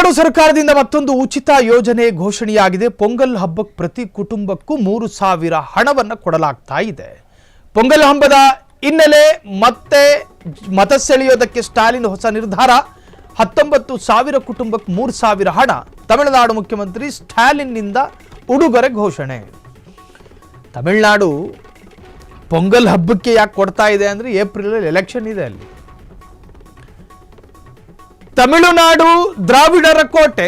ತಮಿಳುನಾಡು ಸರ್ಕಾರದಿಂದ ಮತ್ತೊಂದು ಉಚಿತ ಯೋಜನೆ ಘೋಷಣೆಯಾಗಿದೆ. ಪೊಂಗಲ್ ಹಬ್ಬಕ್ಕೆ ಪ್ರತಿ ಕುಟುಂಬಕ್ಕೂ 3,000 ಹಣವನ್ನು ಕೊಡಲಾಗ್ತಾ ಇದೆ. ಪೊಂಗಲ್ ಹಬ್ಬದ ಹಿನ್ನೆಲೆ ಮತ್ತೆ ಮತ ಸೆಳೆಯೋದಕ್ಕೆ ಸ್ಟಾಲಿನ್ ಹೊಸ ನಿರ್ಧಾರ. 19,000 ಕುಟುಂಬಕ್ಕೆ 3,000 ಹಣ. ತಮಿಳುನಾಡು ಮುಖ್ಯಮಂತ್ರಿ ಸ್ಟಾಲಿನ್ನಿಂದ ಉಡುಗೊರೆ ಘೋಷಣೆ. ತಮಿಳುನಾಡು ಪೊಂಗಲ್ ಹಬ್ಬಕ್ಕೆ ಯಾಕೆ ಕೊಡ್ತಾ ಇದೆ ಅಂದರೆ ಏಪ್ರಿಲಲ್ಲಿ ಎಲೆಕ್ಷನ್ ಇದೆ. ಅಲ್ಲಿ ತಮಿಳುನಾಡು ದ್ರಾವಿಡರ ಕೋಟೆ.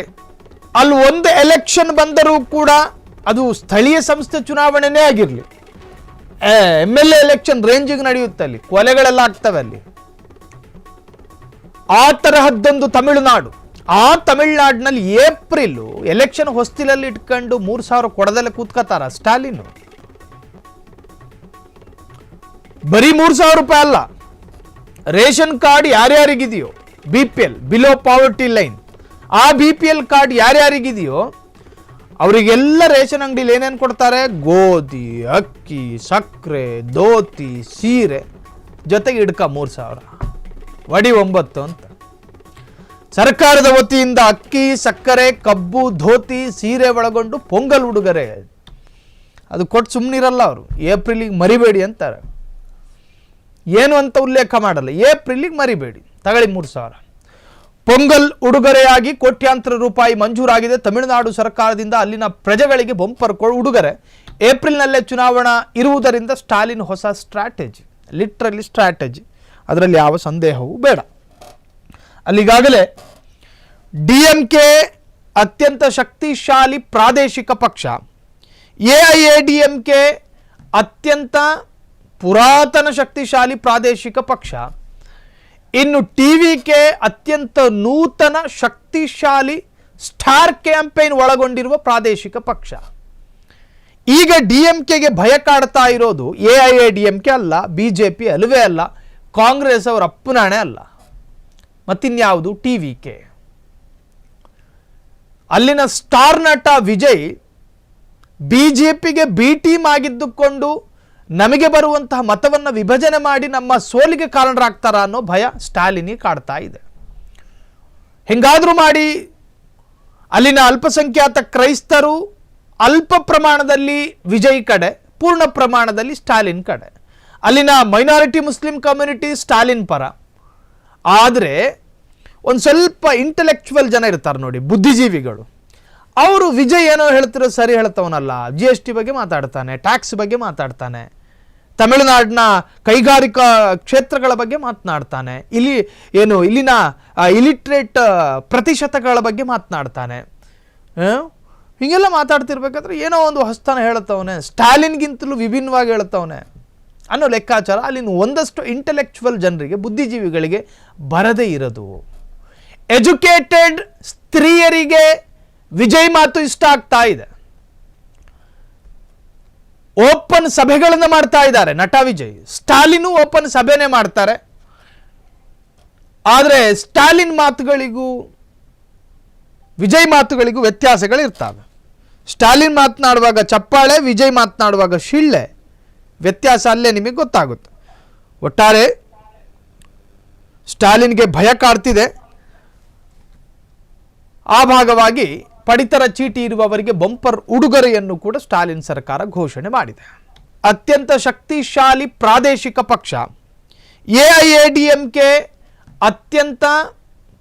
ಅಲ್ಲಿ ಒಂದು ಎಲೆಕ್ಷನ್ ಬಂದರೂ ಕೂಡ ಅದು ಸ್ಥಳೀಯ ಸಂಸ್ಥೆ ಚುನಾವಣೆನೇ ಆಗಿರಲಿ, MLA ಎಲೆಕ್ಷನ್ ರೇಂಜಿಗೆ ನಡೆಯುತ್ತೆ. ಅಲ್ಲಿ ಕೊಲೆಗಳೆಲ್ಲ ಆಗ್ತವೆ. ಅಲ್ಲಿ ಆ ತರಹದ್ದೊಂದು ತಮಿಳುನಾಡು. ಆ ತಮಿಳುನಾಡಿನಲ್ಲಿ ಏಪ್ರಿಲ್ ಎಲೆಕ್ಷನ್ ಹೊಸ್ತಿಲಲ್ಲಿ ಇಟ್ಕೊಂಡು 3,000 ಕೊಡದಲ್ಲೇ ಕೂತ್ಕೋತಾರ ಸ್ಟಾಲಿನ್. ಬರೀ 3,000 ರೂಪಾಯಿ ಅಲ್ಲ, ರೇಷನ್ ಕಾರ್ಡ್ ಯಾರ್ಯಾರಿಗಿದೆಯೋ BPL ಬಿಲೋ ಪಾವರ್ಟಿ ಲೈನ್, ಆ BPL ಕಾರ್ಡ್ ಯಾರ್ಯಾರಿಗಿದೆಯೋ ಅವರಿಗೆಲ್ಲ ರೇಷನ್ ಅಂಗಡಿಲಿ ಏನೇನು ಕೊಡ್ತಾರೆ? ಗೋಧಿ, ಅಕ್ಕಿ, ಸಕ್ಕರೆ, ಧೋತಿ, ಸೀರೆ, ಜೊತೆಗೆ ಇಡ್ಕ 3,000 ವಡಿ 9 ಅಂತ. ಸರ್ಕಾರದ ವತಿಯಿಂದ ಅಕ್ಕಿ, ಸಕ್ಕರೆ, ಕಬ್ಬು, ಧೋತಿ, ಸೀರೆ ಒಳಗೊಂಡು ಪೊಂಗಲ್ ಉಡುಗೊರೆ. ಅದು ಕೊಟ್ಟು ಸುಮ್ಮನಿರಲ್ಲ ಅವರು. ಏಪ್ರಿಲಿಗೆ ಮರಿಬೇಡಿ ಅಂತಾರೆ. ಏನು ಅಂತ ಉಲ್ಲೇಖ ಮಾಡಲ್ಲ. ಏಪ್ರಿಲಿಗೆ ಮರಿಬೇಡಿ, ತಗೊಳ್ಳಿ 3,000. ಪೊಂಗಲ್ ಉಡುಗೊರೆಯಾಗಿ ಕೋಟ್ಯಾಂತರ ರೂಪಾಯಿ ಮಂಜೂರಾಗಿದೆ. ತಮಿಳುನಾಡು ಸರ್ಕಾರದಿಂದ ಅಲ್ಲಿನ ಪ್ರಜೆಗಳಿಗೆ ಬಂಪರ್ ಉಡುಗೊರೆ. ಏಪ್ರಿಲ್ನಲ್ಲೇ ಚುನಾವಣಾ ಇರುವುದರಿಂದ ಸ್ಟಾಲಿನ್ ಹೊಸ ಸ್ಟ್ರಾಟಜಿ, ಲಿಟ್ರಲಿ ಸ್ಟ್ರಾಟಜಿ, ಅದರಲ್ಲಿ ಯಾವ ಸಂದೇಹವೂ ಬೇಡ. ಅಲ್ಲಿಗಾಗಲೇ DMK ಅತ್ಯಂತ ಶಕ್ತಿಶಾಲಿ ಪ್ರಾದೇಶಿಕ ಪಕ್ಷ, AIADMK ಅತ್ಯಂತ ಪುರಾತನ ಶಕ್ತಿಶಾಲಿ ಪ್ರಾದೇಶಿಕ ಪಕ್ಷ, ಇನ್ನು TVK ಅತ್ಯಂತ ನೂತನ ಶಕ್ತಿಶಾಲಿ ಸ್ಟಾರ್ ಕ್ಯಾಂಪೇನ್ ಒಳಗೊಂಡಿರುವ ಪ್ರಾದೇಶಿಕ ಪಕ್ಷ. ಈಗ DMKಗೆ ಭಯ ಕಾಡ್ತಾ ಇರೋದು AIADMK ಅಲ್ಲ, BJP ಅಲ್ಲವೇ ಅಲ್ಲ, ಕಾಂಗ್ರೆಸ್ ಅವರ ಅಪ್ಪನಾಣೆ ಅಲ್ಲ, ಮತ್ತಿನ್ಯಾವುದು? TVK. ಅಲ್ಲಿನ ಸ್ಟಾರ್ ನಟ ವಿಜಯ್ BJPಗೆ B ಟೀಮ್ ಆಗಿದ್ದುಕೊಂಡು ನಮಗೆ ಬರುವಂತಹ ಮತವನ್ನು ವಿಭಜನೆ ಮಾಡಿ ನಮ್ಮ ಸೋಲಿಗೆ ಕಾರಣರಾಗ್ತಾರ ಅನ್ನೋ ಭಯ ಸ್ಟಾಲಿನಿಗೆ ಕಾಡ್ತಾ ಇದೆ. ಹೆಂಗಾದರೂ ಮಾಡಿ ಅಲ್ಲಿನ ಅಲ್ಪಸಂಖ್ಯಾತ ಕ್ರೈಸ್ತರು ಅಲ್ಪ ಪ್ರಮಾಣದಲ್ಲಿ ವಿಜಯ್ ಕಡೆ, ಪೂರ್ಣ ಪ್ರಮಾಣದಲ್ಲಿ ಸ್ಟಾಲಿನ್ ಕಡೆ. ಅಲ್ಲಿನ ಮೈನಾರಿಟಿ ಮುಸ್ಲಿಂ ಕಮ್ಯುನಿಟಿ ಸ್ಟಾಲಿನ್ ಪರ. ಆದರೆ ಒಂದು ಸ್ವಲ್ಪ ಇಂಟೆಲೆಕ್ಚುವಲ್ ಜನ ಇರ್ತಾರೆ ನೋಡಿ, ಬುದ್ಧಿಜೀವಿಗಳು, ಅವರು ವಿಜಯ್ ಏನೋ ಹೇಳ್ತಿರೋ ಸರಿ ಹೇಳ್ತವನಲ್ಲ. GST ಬಗ್ಗೆ ಮಾತಾಡ್ತಾನೆ, ಟ್ಯಾಕ್ಸ್ ಬಗ್ಗೆ ಮಾತಾಡ್ತಾನೆ, ತಮಿಳುನಾಡಿನ ಕೈಗಾರಿಕಾ ಕ್ಷೇತ್ರಗಳ ಬಗ್ಗೆ ಮಾತನಾಡ್ತಾನೆ, ಇಲ್ಲಿನ ಇಲಿಟ್ರೇಟ್ ಪ್ರತಿಶತಗಳ ಬಗ್ಗೆ ಮಾತನಾಡ್ತಾನೆ. ಹೀಗೆಲ್ಲ ಮಾತಾಡ್ತಿರ್ಬೇಕಾದ್ರೆ ಏನೋ ಒಂದು ಹೊಸ್ತನ ಹೇಳ್ತವನೆ, ಸ್ಟಾಲಿನ್ಗಿಂತಲೂ ವಿಭಿನ್ನವಾಗಿ ಹೇಳ್ತವನೆ ಅನ್ನೋ ಲೆಕ್ಕಾಚಾರ ಅಲ್ಲಿನ ಒಂದಷ್ಟು ಇಂಟೆಲೆಕ್ಚುವಲ್ ಜನರಿಗೆ, ಬುದ್ಧಿಜೀವಿಗಳಿಗೆ ಬರದೇ ಇರೋದು. ಎಜುಕೇಟೆಡ್ ಸ್ತ್ರೀಯರಿಗೆ ವಿಜಯ್ ಮಾತು ಇಷ್ಟ ಆಗ್ತಾ ಇದೆ. ಓಪನ್ ಸಭೆಗಳನ್ನು ಮಾಡ್ತಾ ಇದ್ದಾರೆ ನಟ ವಿಜಯ್. ಸ್ಟಾಲಿನ್ ಓಪನ್ ಸಭೆನೇ ಮಾಡ್ತಾರೆ. ಆದರೆ ಸ್ಟಾಲಿನ್ ಮಾತುಗಳಿಗೂ ವಿಜಯ್ ಮಾತುಗಳಿಗೂ ವ್ಯತ್ಯಾಸಗಳಿರ್ತವೆ. ಸ್ಟಾಲಿನ್ ಮಾತನಾಡುವಾಗ ಚಪ್ಪಾಳೆ, ವಿಜಯ್ ಮಾತನಾಡುವಾಗ ಶಿಳ್ಳೆ. ವ್ಯತ್ಯಾಸ ಅಲ್ಲೇ ನಿಮಗೆ ಗೊತ್ತಾಗುತ್ತೆ. ಒಟ್ಟಾರೆ ಸ್ಟಾಲಿನ್ಗೆ ಭಯ ಕಾಡ್ತಿದೆ. ಆ ಭಾಗವಾಗಿ ಪಡಿತರ ಚೀಟಿ ಇರುವವರಿಗೆ ಬಂಪರ್ ಉಡುಗೊರೆಯನ್ನು ಕೂಡ ಸ್ಟಾಲಿನ್ ಸರ್ಕಾರ ಘೋಷಣೆ ಮಾಡಿದೆ. ಅತ್ಯಂತ ಶಕ್ತಿಶಾಲಿ ಪ್ರಾದೇಶಿಕ ಪಕ್ಷ, AIADMK ಅತ್ಯಂತ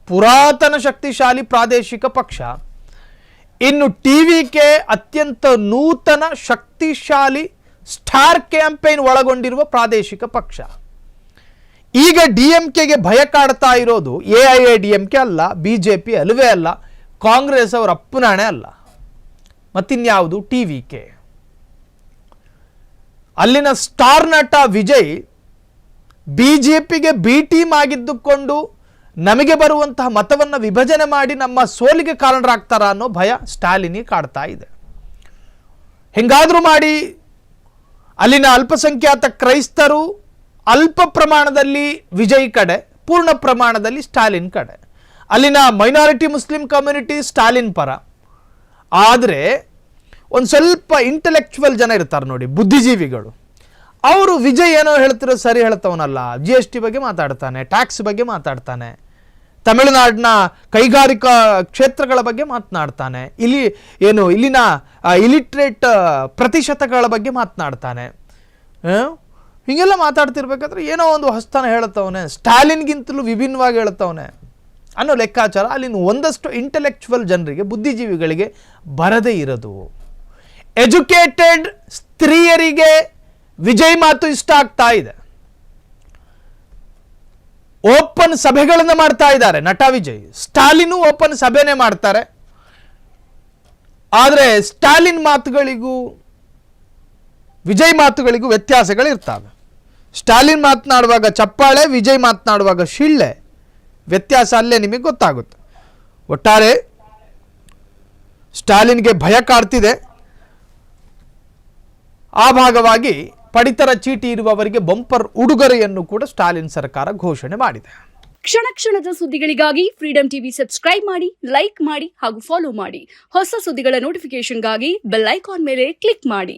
ಪುರಾತನ ಶಕ್ತಿಶಾಲಿ ಪ್ರಾದೇಶಿಕ ಪಕ್ಷ, ಇನ್ನು TVK ಅತ್ಯಂತ ನೂತನ ಶಕ್ತಿಶಾಲಿ ಸ್ಟಾರ್ ಕ್ಯಾಂಪೇನ್ ಒಳಗೊಂಡಿರುವ ಪ್ರಾದೇಶಿಕ ಪಕ್ಷ. ಈಗ DMKಗೆ ಭಯ ಕಾಡ್ತಾ ಇರೋದು AIADMK ಅಲ್ಲ, BJP ಅಲ್ಲವೇ ಅಲ್ಲ, ಕಾಂಗ್ರೆಸ್ ಅವರ ಅಪ್ಪನಾಣೆ ಅಲ್ಲ, ಮತ್ತಿನ್ಯಾವುದು? TVK. ಅಲ್ಲಿನ ಸ್ಟಾರ್ ನಟ ವಿಜಯ್ BJPಗೆ B ಟೀಮ್ ಆಗಿದ್ದುಕೊಂಡು ನಮಗೆ ಬರುವಂತಹ ಮತವನ್ನು ವಿಭಜನೆ ಮಾಡಿ ನಮ್ಮ ಸೋಲಿಗೆ ಕಾರಣರಾಗ್ತಾರ ಅನ್ನೋ ಭಯ ಸ್ಟಾಲಿನಿಗೆ ಕಾಡ್ತಾ ಇದೆ. ಹೆಂಗಾದರೂ ಮಾಡಿ ಅಲ್ಲಿನ ಅಲ್ಪಸಂಖ್ಯಾತ ಕ್ರೈಸ್ತರು ಅಲ್ಪ ಪ್ರಮಾಣದಲ್ಲಿ ವಿಜಯ್ ಕಡೆ, ಪೂರ್ಣ ಪ್ರಮಾಣದಲ್ಲಿ ಸ್ಟಾಲಿನ್ ಕಡೆ. ಅಲ್ಲಿನ ಮೈನಾರಿಟಿ ಮುಸ್ಲಿಂ ಕಮ್ಯುನಿಟಿ ಸ್ಟಾಲಿನ್ ಪರ. ಆದರೆ ಒಂದು ಸ್ವಲ್ಪ ಇಂಟೆಲೆಕ್ಚುವಲ್ ಜನ ಇರ್ತಾರೆ ನೋಡಿ, ಬುದ್ಧಿಜೀವಿಗಳು, ಅವರು ವಿಜಯ್ ಏನೋ ಹೇಳ್ತಿರೋ ಸರಿ ಹೇಳ್ತವನಲ್ಲ. GST ಬಗ್ಗೆ ಮಾತಾಡ್ತಾನೆ, ಟ್ಯಾಕ್ಸ್ ಬಗ್ಗೆ ಮಾತಾಡ್ತಾನೆ, ತಮಿಳುನಾಡಿನ ಕೈಗಾರಿಕಾ ಕ್ಷೇತ್ರಗಳ ಬಗ್ಗೆ ಮಾತನಾಡ್ತಾನೆ, ಇಲ್ಲಿನ ಇಲಿಟ್ರೇಟ್ ಪ್ರತಿಶತಗಳ ಬಗ್ಗೆ ಮಾತನಾಡ್ತಾನೆ. ಹೀಗೆಲ್ಲ ಮಾತಾಡ್ತಿರ್ಬೇಕಾದ್ರೆ ಏನೋ ಒಂದು ಹೊಸತನ ಹೇಳುತ್ತವನೆ, ಸ್ಟಾಲಿನ್ಗಿಂತಲೂ ವಿಭಿನ್ನವಾಗಿ ಹೇಳುತ್ತವನೆ ಅನ್ನೋ ಲೆಕ್ಕಾಚಾರ ಅಲ್ಲಿನ ಒಂದಷ್ಟು ಇಂಟೆಲೆಕ್ಚುವಲ್ ಜನರಿಗೆ, ಬುದ್ಧಿಜೀವಿಗಳಿಗೆ ಬರದೇ ಇರೋದು. ಎಜುಕೇಟೆಡ್ ಸ್ತ್ರೀಯರಿಗೆ ವಿಜಯ್ ಮಾತು ಇಷ್ಟ ಆಗ್ತಾ ಇದೆ. ಓಪನ್ ಸಭೆಗಳನ್ನು ಮಾಡ್ತಾ ಇದ್ದಾರೆ ನಟ ವಿಜಯ್. ಸ್ಟಾಲಿನ್ ಓಪನ್ ಸಭೆನೇ ಮಾಡ್ತಾರೆ. ಆದರೆ ಸ್ಟಾಲಿನ್ ಮಾತುಗಳಿಗೂ ವಿಜಯ್ ಮಾತುಗಳಿಗೂ ವ್ಯತ್ಯಾಸಗಳಿರ್ತವೆ. ಸ್ಟಾಲಿನ್ ಮಾತನಾಡುವಾಗ ಚಪ್ಪಾಳೆ, ವಿಜಯ್ ಮಾತನಾಡುವಾಗ ಶಿಳ್ಳೆ. ವ್ಯತ್ಯಾಸ ಅಲ್ಲೇ ನಿಮಗೆ ಗೊತ್ತಾಗುತ್ತೆ. ಒಟ್ಟಾರೆ ಸ್ಟಾಲಿನ್ಗೆ ಭಯ ಕಾಡ್ತಿದೆ. ಆ ಭಾಗವಾಗಿ ಪಡಿತರ ಚೀಟಿ ಇರುವವರಿಗೆ ಬಂಪರ್ ಉಡುಗೊರೆಯನ್ನು ಕೂಡ ಸ್ಟಾಲಿನ್ ಸರ್ಕಾರ ಘೋಷಣೆ ಮಾಡಿದೆ. ಕ್ಷಣ ಕ್ಷಣದ ಸುದ್ದಿಗಳಿಗಾಗಿ ಫ್ರೀಡಂ ಟಿವಿ ಸಬ್ಸ್ಕ್ರೈಬ್ ಮಾಡಿ, ಲೈಕ್ ಮಾಡಿ ಹಾಗೂ ಫಾಲೋ ಮಾಡಿ. ಹೊಸ ಸುದ್ದಿಗಳ ನೋಟಿಫಿಕೇಶನ್ಗಾಗಿ ಬೆಲ್ ಐಕಾನ್ ಮೇಲೆ ಕ್ಲಿಕ್ ಮಾಡಿ.